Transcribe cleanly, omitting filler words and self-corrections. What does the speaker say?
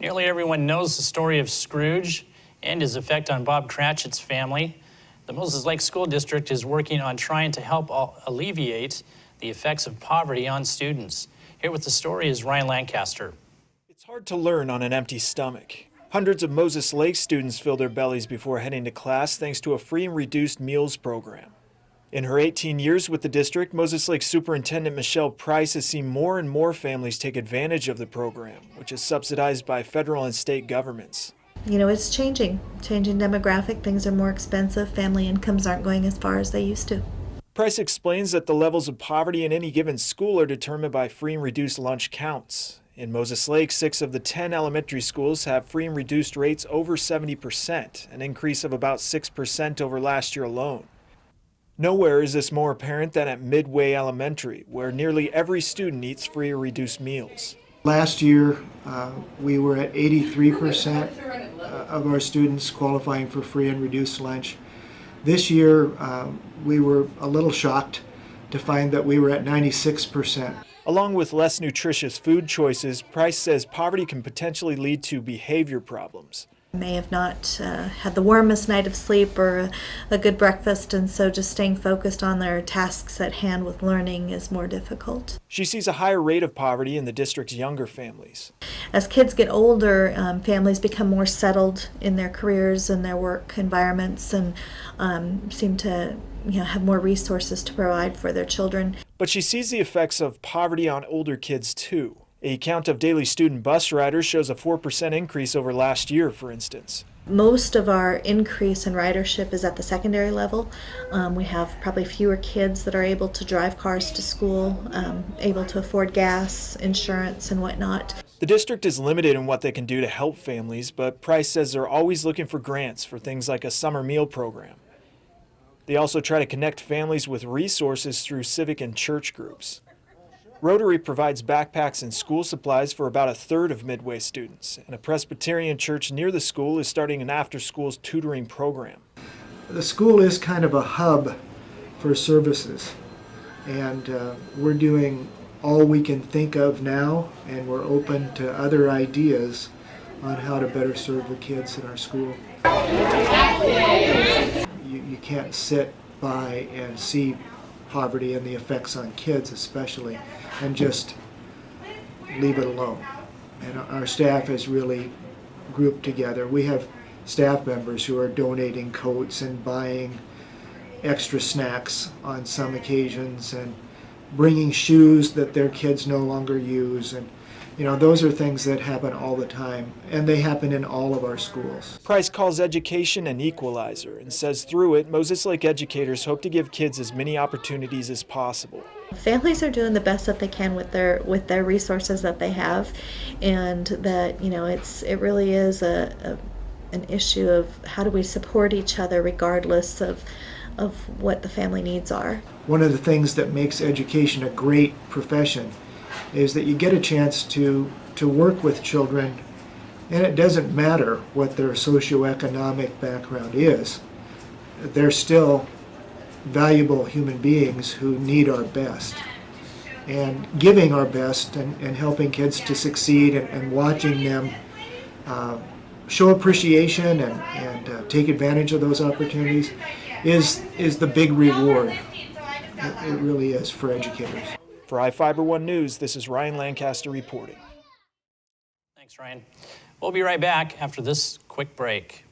Nearly everyone knows the story of Scrooge and his effect on Bob Cratchit's family. The Moses Lake School District is working on trying to help alleviate the effects of poverty on students. Here with the story is Ryan Lancaster. It's hard to learn on an empty stomach. Hundreds of Moses Lake students fill their bellies before heading to class thanks to a free and reduced meals program. In her 18 years with the district, Moses Lake Superintendent Michelle Price has seen more and more families take advantage of the program, which is subsidized by federal and state governments. You know, it's changing demographic. Things are more expensive. Family incomes aren't going as far as they used to. Price explains that the levels of poverty in any given school are determined by free and reduced lunch counts. In Moses Lake, 6 of the 10 elementary schools have free and reduced rates over 70%, an increase of about 6% over last year alone. Nowhere is this more apparent than at Midway Elementary, where nearly every student eats free or reduced meals. Last year, we were at 83% of our students qualifying for free and reduced lunch. This year, we were a little shocked to find that we were at 96%. Along with less nutritious food choices, Price says poverty can potentially lead to behavior problems. May have not had the warmest night of sleep or a good breakfast, and so just staying focused on their tasks at hand with learning is more difficult. She sees a higher rate of poverty in the district's younger families. As kids get older, families become more settled in their careers and their work environments, and seem to have more resources to provide for their children. But she sees the effects of poverty on older kids too. A count of daily student bus riders shows a 4% increase over last year, for instance. Most of our increase in ridership is at the secondary level. We have probably fewer kids that are able to drive cars to school, able to afford gas, insurance, and whatnot. The district is limited in what they can do to help families, but Price says they're always looking for grants for things like a summer meal program. They also try to connect families with resources through civic and church groups. Rotary provides backpacks and school supplies for about a third of Midway students, and a Presbyterian church near the school is starting an after-school tutoring program. The school is kind of a hub for services, and we're doing all we can think of now, and we're open to other ideas on how to better serve the kids in our school. You can't sit by and see poverty and the effects on kids especially, and just leave it alone. And our staff is really grouped together. We have staff members who are donating coats and buying extra snacks on some occasions and bringing shoes that their kids no longer use. And those are things that happen all the time, and they happen in all of our schools. Price calls education an equalizer and says through it, Moses Lake educators hope to give kids as many opportunities as possible. Families are doing the best that they can with their resources that they have, and that it really is an issue of how do we support each other regardless of what the family needs are. One of the things that makes education a great profession is that you get a chance to work with children, and it doesn't matter what their socioeconomic background is. They're still valuable human beings who need our best. And giving our best and helping kids to succeed and watching them show appreciation and take advantage of those opportunities is the big reward. It really is for educators. For iFIBER 1 News, this is Ryan Lancaster reporting. Thanks, Ryan. We'll be right back after this quick break.